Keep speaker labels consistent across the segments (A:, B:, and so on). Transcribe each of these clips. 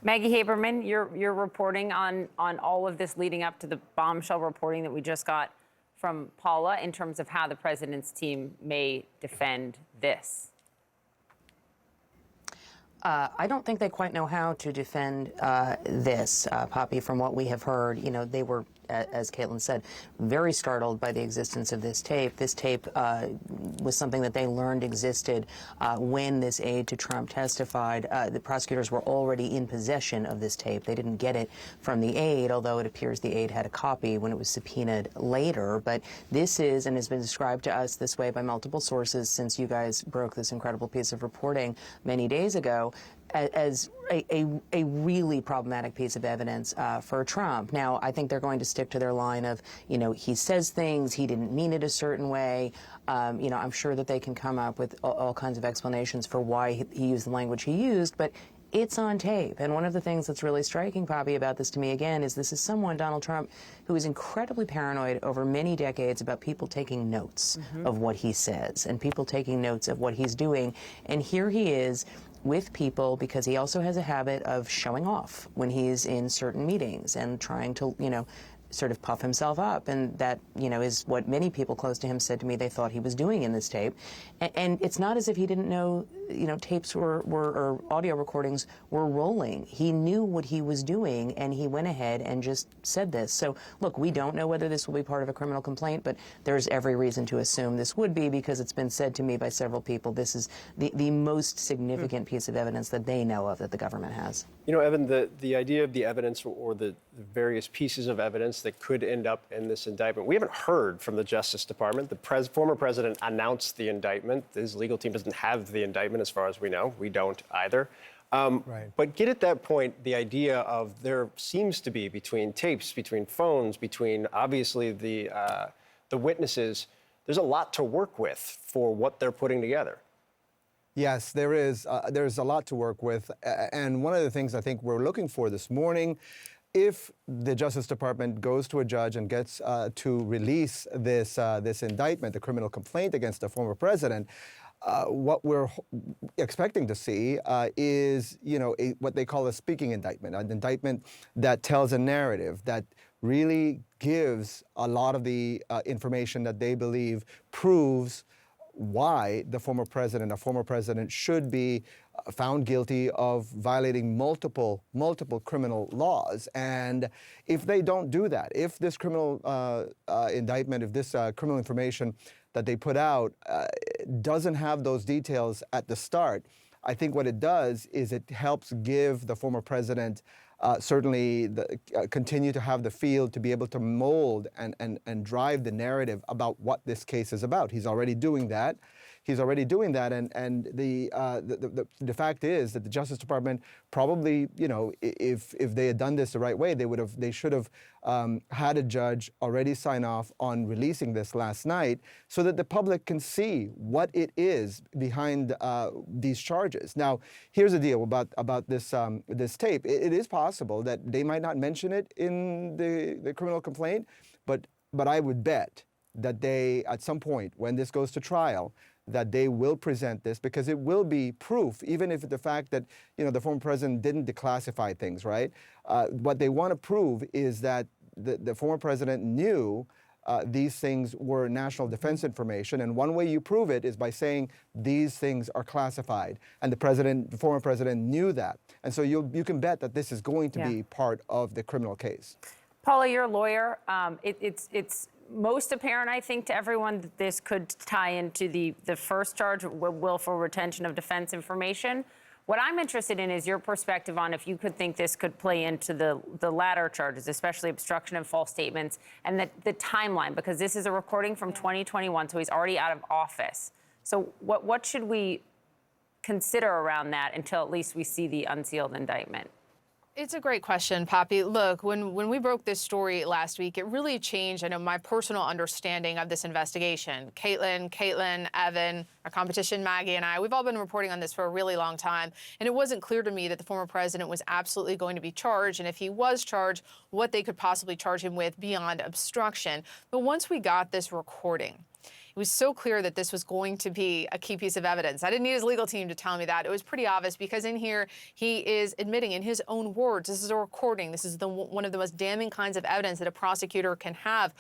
A: Maggie Haberman, you're reporting on all of this leading up to the bombshell reporting that we just got from Paula in terms of how the president's team may defend this.
B: I don't think they quite know how to defend this, Poppy. From what we have heard, they were, as Caitlin said, very startled by the existence of this tape. This tape was something that they learned existed when this aide to Trump testified. The prosecutors were already in possession of this tape. They didn't get it from the aide, although it appears the aide had a copy when it was subpoenaed later. But this is, and has been described to us this way by multiple sources since you guys broke this incredible piece of reporting many days ago, as a really problematic piece of evidence for Trump. Now, I think they're going to stick to their line of, he says things, he didn't mean it a certain way. I'm sure that they can come up with all kinds of explanations for why he used the language he used, but it's on tape. And one of the things that's really striking, Poppy, about this to me again is this is someone, Donald Trump, who is incredibly paranoid over many decades about people taking notes of what he says and people taking notes of what he's doing. And here he is with people, because he also has a habit of showing off when he's in certain meetings and trying to, sort of puff himself up. And that, is what many people close to him said to me they thought he was doing in this tape. And it's not as if he didn't know, tapes or audio recordings were rolling. He knew what he was doing, and he went ahead and just said this. So, look, we don't know whether this will be part of a criminal complaint, but there's every reason to assume this would be, because it's been said to me by several people, this is the most significant piece of evidence that they know of that the government has.
C: Evan, the idea of the evidence or the various pieces of evidence that could end up in this indictment, we haven't heard from the Justice Department. The former president announced the indictment. His legal team doesn't have the indictment as far as we know. We don't either.
D: Right.
C: But get at that point, the idea of there seems to be between tapes, between phones, between obviously the witnesses, there's a lot to work with for what they're putting together.
D: Yes, there is. There's a lot to work with. And one of the things I think we're looking for this morning, if the Justice Department goes to a judge and gets to release this indictment, the criminal complaint against the former president, what we're expecting to see is, what they call a speaking indictment, an indictment that tells a narrative that really gives a lot of the information that they believe proves why a former president should be found guilty of violating multiple criminal laws. And if they don't do that, if this criminal indictment, if this criminal information that they put out doesn't have those details at the start, I think what it does is it helps give the former president certainly continue to have the field to be able to mold and drive the narrative about what this case is about. He's already doing that. And the fact is that the Justice Department probably, if they had done this the right way, they should have had a judge already sign off on releasing this last night so that the public can see what it is behind these charges. Now, here's the deal about this this tape. It is possible that they might not mention it in the criminal complaint, but I would bet that they, at some point when this goes to trial, that they will present this, because it will be proof, even if the fact that the former president didn't declassify things, right? What they want to prove is that the former president knew these things were national defense information, and one way you prove it is by saying these things are classified, and the former president knew that, and so you can bet that this is going to be part of the criminal case.
A: Paula, you're a lawyer. It's most apparent, I think, to everyone that this could tie into the first charge, willful retention of defense information. What I'm interested in is your perspective on if you could think this could play into the latter charges, especially obstruction and false statements, and the timeline, because this is a recording from 2021, so he's already out of office. So what should we consider around that until at least we see the unsealed indictment?
E: It's a great question, Poppy. Look, when we broke this story last week, it really changed, my personal understanding of this investigation. Caitlin, Evan, our competition, Maggie, and I, we've all been reporting on this for a really long time, and it wasn't clear to me that the former president was absolutely going to be charged, and if he was charged, what they could possibly charge him with beyond obstruction. But once we got this recording, It was so clear that this was going to be a key piece of evidence. I didn't need his legal team to tell me that. It was pretty obvious because in here he is admitting in his own words, this is a recording. This is one of the most damning kinds of evidence that a prosecutor can have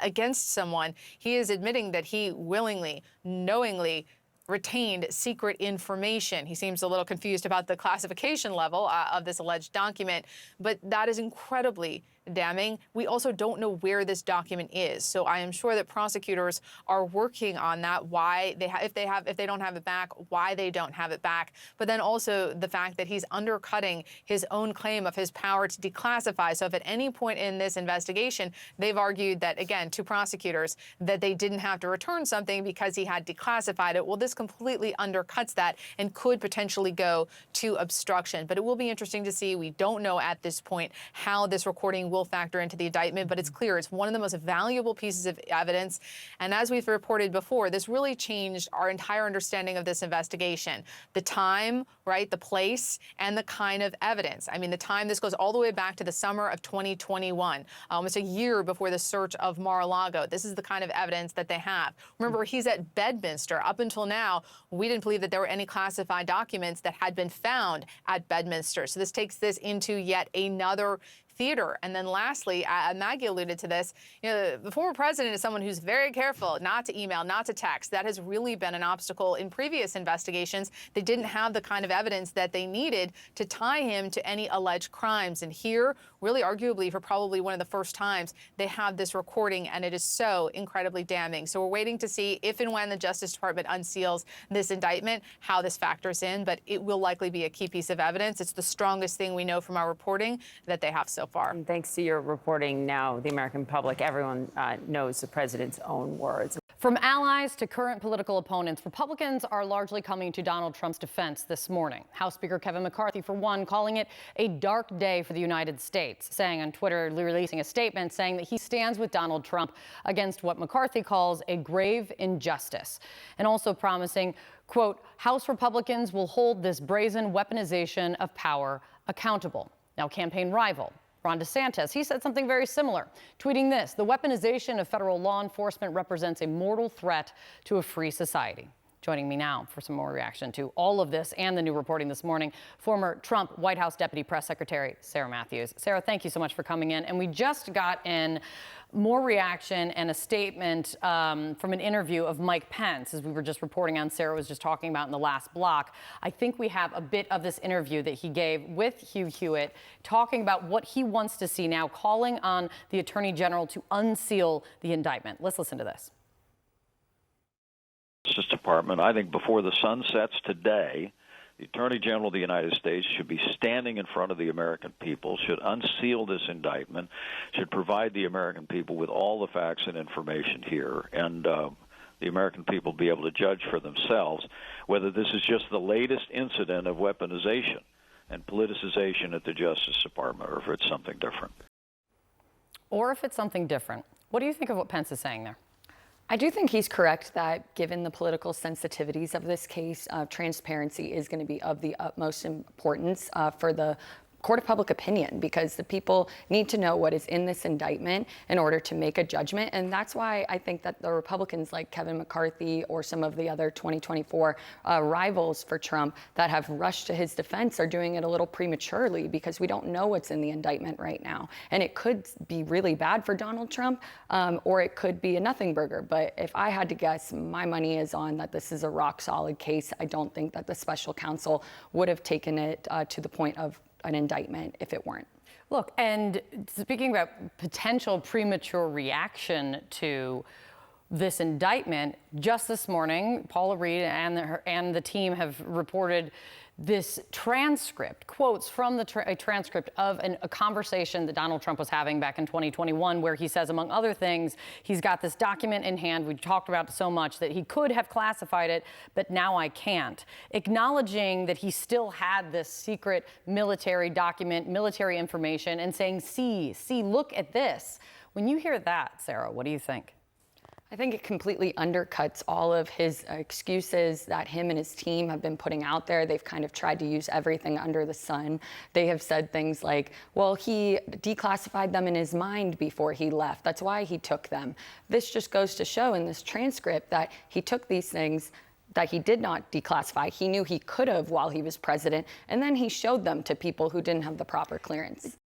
E: against someone. He is admitting that he willingly, knowingly retained secret information. He seems a little confused about the classification level of this alleged document, but that is incredibly damning. We also don't know where this document is, so I am sure that prosecutors are working on that. Why they if they don't have it back, why they don't have it back. But then also the fact that he's undercutting his own claim of his power to declassify. So if at any point in this investigation they've argued that, again, to prosecutors, that they didn't have to return something because he had declassified it, well, this completely undercuts that and could potentially go to obstruction. But it will be interesting to see. We don't know at this point how this recording will factor into the indictment, but it's clear it's one of the most valuable pieces of evidence. And as we've reported before, this really changed our entire understanding of this investigation. The time, right, the place, and the kind of evidence. I mean, the time, this goes all the way back to the summer of 2021, almost a year before the search of Mar-a-Lago. This is the kind of evidence that they have. Remember, he's at Bedminster. Up until now, we didn't believe that there were any classified documents that had been found at Bedminster. So this takes this into yet another theater. And then lastly, Maggie alluded to this, the former president is someone who's very careful not to email, not to text. That has really been an obstacle in previous investigations. They didn't have the kind of evidence that they needed to tie him to any alleged crimes. And here, really arguably for probably one of the first times, they have this recording, and it is so incredibly damning. So we're waiting to see if and when the Justice Department unseals this indictment, how this factors in, but it will likely be a key piece of evidence. It's the strongest thing we know from our reporting that they have so far.
A: And thanks to your reporting now, the American public, everyone knows the president's own words.
F: From allies to current political opponents, Republicans are largely coming to Donald Trump's defense this morning. House Speaker Kevin McCarthy, for one, calling it a dark day for the United States, saying on Twitter, releasing a statement saying that he stands with Donald Trump against what McCarthy calls a grave injustice, and also promising, quote, House Republicans will hold this brazen weaponization of power accountable. Now, campaign rival Ron DeSantis, he said something very similar, tweeting this: the weaponization of federal law enforcement represents a mortal threat to a free society. Joining me now for some more reaction to all of this and the new reporting this morning, former Trump White House Deputy Press Secretary Sarah Matthews. Sarah, thank you so much for coming in. And we just got in more reaction and a statement from an interview of Mike Pence, as we were just reporting on. Sarah was just talking about in the last block. I think we have a bit of this interview that he gave with Hugh Hewitt, talking about what he wants to see now, calling on the Attorney General to unseal the indictment. Let's listen to this.
G: Justice Department, I think before the sun sets today, the Attorney General of the United States should be standing in front of the American people, should unseal this indictment, should provide the American people with all the facts and information here, and the American people be able to judge for themselves whether this is just the latest incident of weaponization and politicization at the Justice Department, or if it's something different.
F: Or if it's something different. What do you think of what Pence is saying there?
H: I do think he's correct that given the political sensitivities of this case, transparency is going to be of the utmost importance for the court of public opinion, because the people need to know what is in this indictment in order to make a judgment. And that's why I think that the Republicans like Kevin McCarthy or some of the other 2024 rivals for Trump that have rushed to his defense are doing it a little prematurely, because we don't know what's in the indictment right now. And it could be really bad for Donald Trump, or it could be a nothing burger. But if I had to guess, my money is on that this is a rock solid case. I don't think that the special counsel would have taken it to the point of an indictment if it weren't.
F: Look, and speaking about potential premature reaction to this indictment, just this morning, Paula Reed and the team have reported this transcript, quotes from a transcript of a conversation that Donald Trump was having back in 2021, where he says, among other things, he's got this document in hand. We talked about so much that he could have classified it, but now I can't. Acknowledging that he still had this secret military document, military information, and saying, see, look at this. When you hear that, Sarah, what do you think?
H: I think it completely undercuts all of his excuses that him and his team have been putting out there. They've kind of tried to use everything under the sun. They have said things like, well, he declassified them in his mind before he left. That's why he took them. This just goes to show in this transcript that he took these things that he did not declassify. He knew he could have while he was president, and then he showed them to people who didn't have the proper clearance.